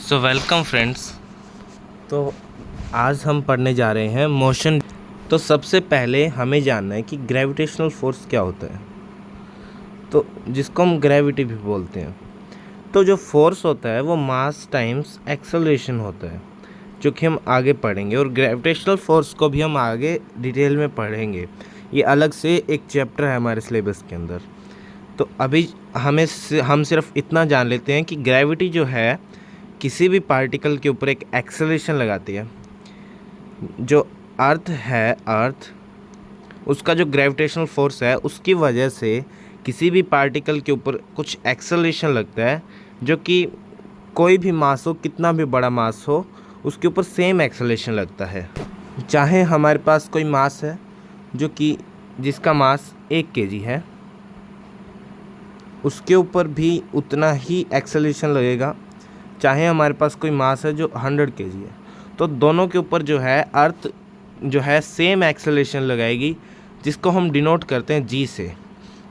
So welcome friends. तो आज हम पढ़ने जा रहे हैं मोशन। तो सबसे पहले हमें जानना है कि ग्रेविटेशनल फोर्स क्या होता है, तो जिसको हम ग्रेविटी भी बोलते हैं। तो जो फोर्स होता है वो मास टाइम्स एक्सेलरेशन होता है, जो कि हम आगे पढ़ेंगे, और ग्रेविटेशनल फोर्स को भी हम आगे डिटेल में पढ़ेंगे। ये अलग से एक चैप्टर है हमारे सिलेबस के अंदर। तो अभी हम सिर्फ इतना जान लेते हैं कि ग्रेविटी जो है किसी भी पार्टिकल के ऊपर एक एक्सेलरेशन लगाती है। जो अर्थ है, अर्थ उसका जो ग्रेविटेशनल फोर्स है उसकी वजह से किसी भी पार्टिकल के ऊपर कुछ एक्सेलरेशन लगता है, जो कि कोई भी मास हो, कितना भी बड़ा मास हो, उसके ऊपर सेम एक्सेलरेशन लगता है। चाहे हमारे पास कोई मास है जो कि जिसका मास 1 kg है, उसके ऊपर भी उतना ही एक्सेलरेशन लगेगा। चाहे हमारे पास कोई मास है जो 100 kg है, तो दोनों के ऊपर जो है अर्थ जो है सेम एक्सेलरेशन लगाएगी, जिसको हम डिनोट करते हैं जी से,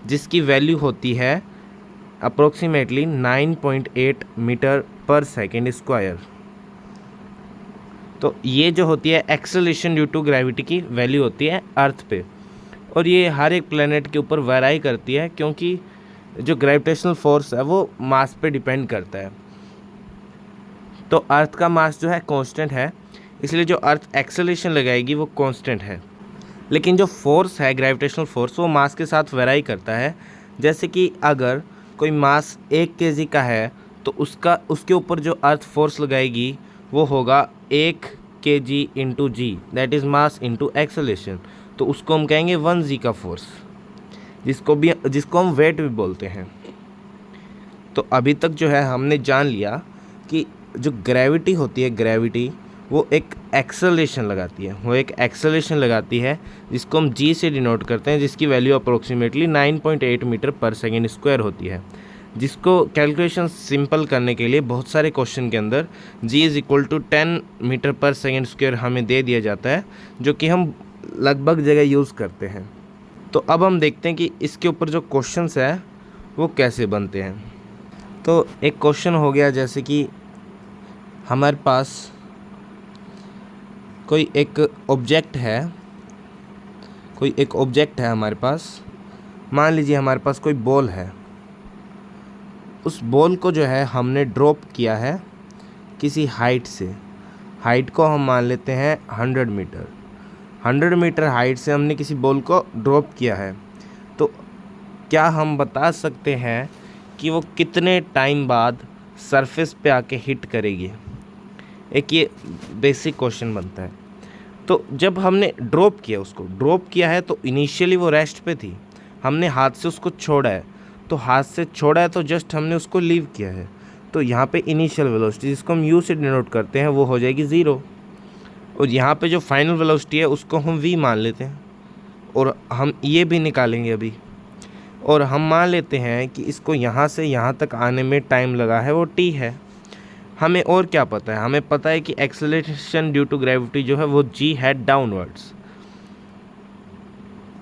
जिसकी वैल्यू होती है अप्रोक्सीमेटली 9.8 मीटर पर सेकेंड स्क्वायर। तो ये जो होती है एक्सेलरेशन ड्यू टू ग्रेविटी की वैल्यू होती है अर्थ पे, और ये हर एक प्लेनेट के ऊपर वेराई करती है, क्योंकि जो ग्रेविटेशनल फोर्स है वो मास पे डिपेंड करता है। तो अर्थ का मास जो है कांस्टेंट है, इसलिए जो अर्थ एक्सेलरेशन लगाएगी वो कांस्टेंट है। लेकिन जो फोर्स है ग्रेविटेशनल फोर्स, वो मास के साथ वेराई करता है। जैसे कि अगर कोई मास 1 kg का है, तो उसके ऊपर जो अर्थ फोर्स लगाएगी वो होगा 1 kg into g, that is mass into acceleration. तो उसको हम कहेंगे 1g का फोर्स, जिसको हम वेट भी बोलते हैं। तो अभी तक जो है हमने जान लिया कि जो ग्रेविटी होती है, ग्रेविटी वो एक एक्सेलरेशन लगाती है, जिसको हम जी से डिनोट करते हैं, जिसकी वैल्यू अप्रोक्सीमेटली 9.8 मीटर पर सेकेंड स्क्वायर होती है। जिसको कैलकुलेशन सिंपल करने के लिए बहुत सारे क्वेश्चन के अंदर जी इज़ इक्वल टू 10 मीटर पर सेकेंड स्क्वायर हमें दे दिया जाता है, जो कि हम लगभग जगह यूज़ करते हैं। तो अब हम देखते हैं कि इसके ऊपर जो क्वेश्चंस है वो कैसे बनते हैं। तो एक क्वेश्चन हो गया, जैसे कि हमारे पास कोई एक ऑब्जेक्ट है हमारे पास। मान लीजिए हमारे पास कोई बॉल है। उस बॉल को जो है हमने ड्रॉप किया है किसी हाइट से। हाइट को हम मान लेते हैं 100 मीटर। 100 मीटर हाइट से हमने किसी बॉल को ड्रॉप किया है। तो क्या हम बता सकते हैं कि वो कितने टाइम बाद सरफेस पे आके हिट करेगी? एक ये बेसिक क्वेश्चन बनता है। तो जब हमने ड्रॉप किया है, तो इनिशियली वो रेस्ट पे थी, हमने हाथ से उसको छोड़ा है। तो हाथ से छोड़ा है तो जस्ट हमने उसको लीव किया है। तो यहाँ पे इनिशियल वेलोसिटी, जिसको हम यू से डिनोट करते हैं, वो हो जाएगी 0। और यहाँ पे जो फाइनल वेलोसिटी है उसको हम वी मान लेते हैं, और हम ये भी निकालेंगे अभी। और हम मान लेते हैं कि इसको यहाँ से यहाँ तक आने में टाइम लगा है वो टी है। हमें और क्या पता है? हमें पता है कि एक्सेलरेशन ड्यू टू ग्रेविटी जो है वो जी है डाउनवर्ड्स।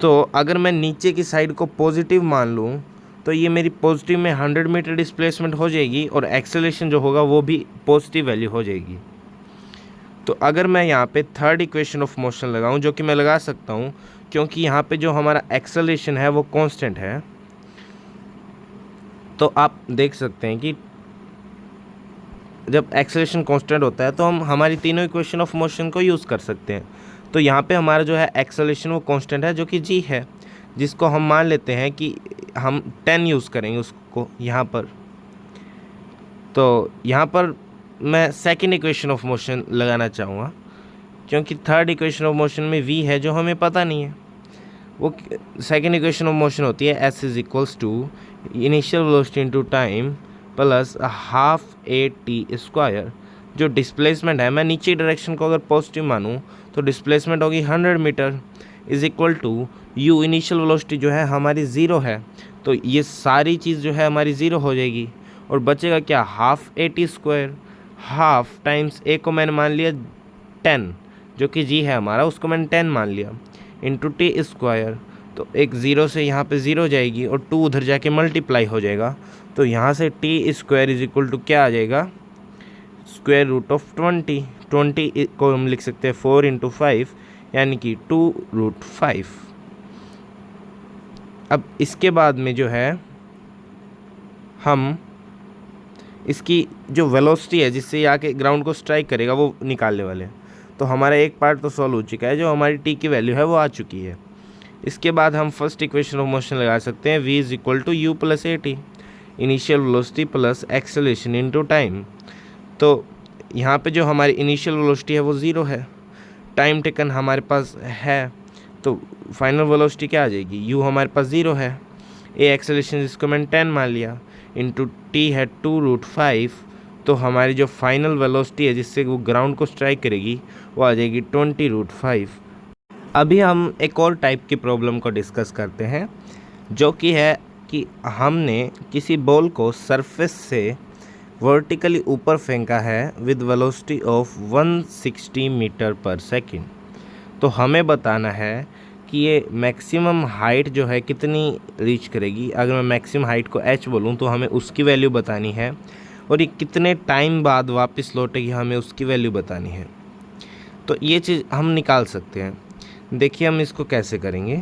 तो अगर मैं नीचे की साइड को पॉजिटिव मान लूँ, तो ये मेरी पॉजिटिव में 100 मीटर डिस्प्लेसमेंट हो जाएगी, और एक्सेलरेशन जो होगा वो भी पॉजिटिव वैल्यू हो जाएगी। तो अगर मैं यहाँ पे थर्ड इक्वेशन ऑफ मोशन लगाऊँ, जो कि मैं लगा सकता हूँ क्योंकि यहाँ पे जो हमारा एक्सेलरेशन है वो कांस्टेंट है, तो आप देख सकते हैं कि जब एक्सेलरेशन कांस्टेंट होता है तो हम हमारी तीनों इक्वेशन ऑफ मोशन को यूज़ कर सकते हैं। तो यहाँ पे हमारा जो है एक्सेलरेशन वो कांस्टेंट है, जो कि जी है, जिसको हम मान लेते हैं कि हम 10 यूज़ करेंगे उसको यहाँ पर। तो यहाँ पर मैं सेकंड इक्वेशन ऑफ मोशन लगाना चाहूँगा, क्योंकि थर्ड इक्वेशन ऑफ मोशन में वी है जो हमें पता नहीं है। वो सेकंड इक्वेशन ऑफ मोशन होती है s is equals to initial velocity into time plus half A T square. जो डिस्प्लेसमेंट है, मैं नीचे डायरेक्शन को अगर पॉजिटिव मानूँ तो डिस्प्लेसमेंट होगी 100 metre is equal to u, initial velocity जो है हमारी 0 है, तो ये सारी चीज़ जो है हमारी 0 हो जाएगी, और बचेगा क्या? Half A T square. Half times A को मैंने मान लिया 10, जो कि जी है हमारा, उसको मैंने 10 मान लिया, इंटू टी स्क्वायर। तो एक 0 से यहाँ पे 0 जाएगी, और 2 उधर जाके मल्टीप्लाई हो जाएगा। तो यहाँ से t square is equal to क्या आ जाएगा? स्क्वायर रूट ऑफ 20 को हम लिख सकते हैं 4 × 5 यानी कि 2√5। अब इसके बाद में जो है हम इसकी जो वेलोसिटी है जिससे ये आके ग्राउंड को स्ट्राइक करेगा वो निकालने वाले हैं। तो हमारा एक पार्ट तो सॉल्व हो चुका है, जो हमारी टी की वैल्यू है वो आ चुकी है। इसके बाद हम फर्स्ट इक्वेशन ऑफ मोशन लगा सकते हैं, v = u + at, initial velocity plus acceleration into time. तो यहाँ पे जो हमारी इनिशियल वेलोसिटी है वो 0 है, टाइम टेकन हमारे पास है, तो फाइनल वेलोसिटी क्या आ जाएगी, u हमारे पास 0 है, ए एक्सेलरेशन जिसको मैंने 10 मान लिया, इंटू टी है 2√5। तो हमारी जो फाइनल वेलोसिटी है जिससे वो ग्राउंड को स्ट्राइक करेगी वो आ जाएगी 20√5। अभी हम एक और टाइप की प्रॉब्लम को डिस्कस करते हैं, जो कि है कि हमने किसी बॉल को सरफेस से वर्टिकली ऊपर फेंका है विद वेलोसिटी ऑफ 160 मीटर पर सेकेंड। तो हमें बताना है कि ये मैक्सिमम हाइट जो है कितनी रीच करेगी। अगर मैं मैक्सिमम हाइट को h बोलूँ तो हमें उसकी वैल्यू बतानी है, और ये कितने टाइम बाद वापस लौटेगी हमें उसकी वैल्यू बतानी है। तो ये चीज़ हम निकाल सकते हैं। देखिए हम इसको कैसे करेंगे।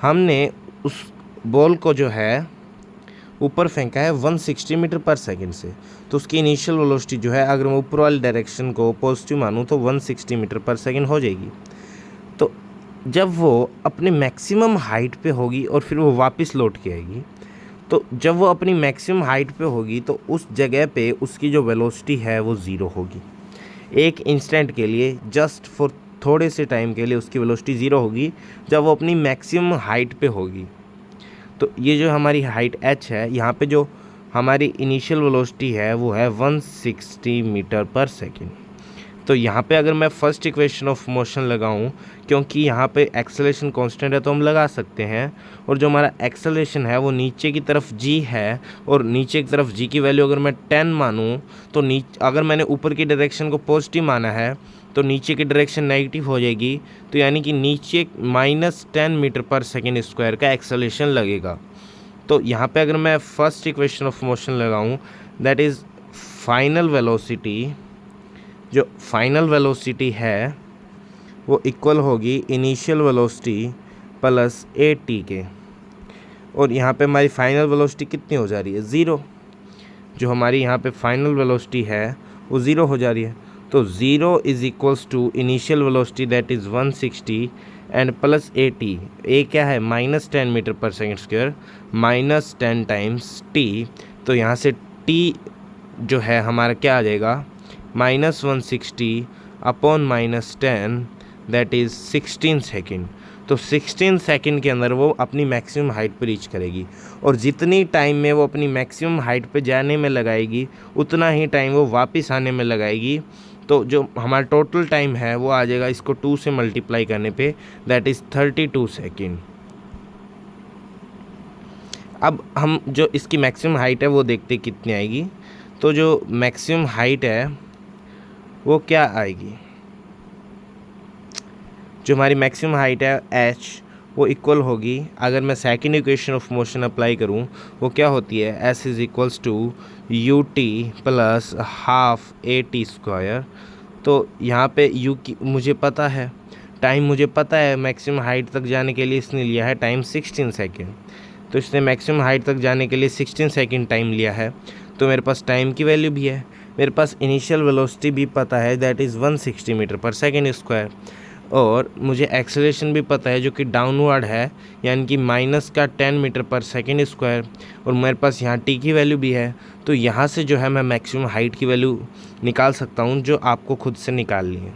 हमने उस बॉल को जो है ऊपर फेंका है 160 मीटर पर सेकेंड से, तो उसकी इनिशियल वेलोसिटी जो है अगर मैं ऊपर वाली डायरेक्शन को पॉजिटिव मानूँ तो 160 मीटर पर सेकेंड हो जाएगी। तो जब वो अपने मैक्सिमम हाइट पे होगी और फिर वो वापस लौट के आएगी, तो जब वो अपनी मैक्सिमम हाइट पे होगी तो उस जगह पे उसकी जो वेलोसिटी है वो 0 होगी। एक इंस्टेंट के लिए, जस्ट फॉर थोड़े से टाइम के लिए उसकी वेलोसिटी 0 होगी जब वो अपनी मैक्सिमम हाइट पे होगी। तो ये जो हमारी हाइट h है, यहाँ पे जो हमारी इनिशियल वेलोसिटी है वो है 160 मीटर पर सेकेंड। तो यहाँ पे अगर मैं फर्स्ट इक्वेशन ऑफ मोशन लगाऊँ, क्योंकि यहाँ पे एक्सेलरेशन कांस्टेंट है तो हम लगा सकते हैं, और जो हमारा एक्सेलरेशन है वो नीचे की तरफ g है, और नीचे की तरफ g की वैल्यू अगर मैं 10 मानूँ तो अगर मैंने ऊपर की डायरेक्शन को पॉजिटिव माना है तो नीचे की डायरेक्शन नेगेटिव हो जाएगी। तो यानी कि नीचे -10 मीटर पर सेकेंड स्क्वायर का एक्सेलरेशन लगेगा। तो यहाँ पे अगर मैं फर्स्ट इक्वेशन ऑफ मोशन लगाऊँ, दैट इज़ फाइनल वेलोसिटी, जो फाइनल वेलोसिटी है वो इक्वल होगी इनिशियल वेलोसिटी प्लस at के, और यहाँ पे हमारी फाइनल वेलोसिटी कितनी हो जा रही है, 0। जो हमारी यहाँ पे फाइनल वेलोसिटी है वो 0 हो जा रही है। तो 0 is equals to initial velocity that is 160 and plus at। A क्या है, -10 मीटर पर सेकेंड स्क्वायर, -10 टाइम्स t। तो यहाँ से t जो है हमारा क्या आ जाएगा, -160 अपॉन -10 दैट इज़ 16 सेकेंड। तो 16 सेकेंड के अंदर वो अपनी मैक्सिमम हाइट पर रीच करेगी, और जितनी टाइम में वो अपनी मैक्सिमम हाइट पे जाने में लगाएगी उतना ही टाइम वो वापस आने में लगाएगी। तो जो हमारा टोटल टाइम है वो आ जाएगा इसको 2 से मल्टीप्लाई करने पे, दैट इज़ 32 सेकेंड। अब हम जो इसकी मैक्सिमम हाइट है वो देखते कितनी आएगी। तो जो मैक्सिमम हाइट है वो क्या आएगी, जो हमारी मैक्सिमम हाइट है h वो इक्वल होगी, अगर मैं second equation of motion apply करूँ वो क्या होती है, s is equals to ut plus half at²। तो यहाँ पे u की मुझे पता है, टाइम मुझे पता है मैक्सिमम हाइट तक जाने के लिए इसने लिया है टाइम 16 सेकेंड। तो इसने मैक्सिमम हाइट तक जाने के लिए 16 सेकेंड टाइम लिया है, तो मेरे पास टाइम की वैल्यू भी है, मेरे पास इनिशियल वेलोसिटी भी पता है दैट इज़ 160 मीटर पर सेकेंड स्क्वायर, और मुझे एक्सेलरेशन भी पता है जो कि डाउनवर्ड है यानी कि -10 मीटर पर सेकेंड स्क्वायर, और मेरे पास यहाँ t की वैल्यू भी है। तो यहाँ से जो है मैं मैक्सिमम हाइट की वैल्यू निकाल सकता हूँ, जो आपको खुद से निकालनी है।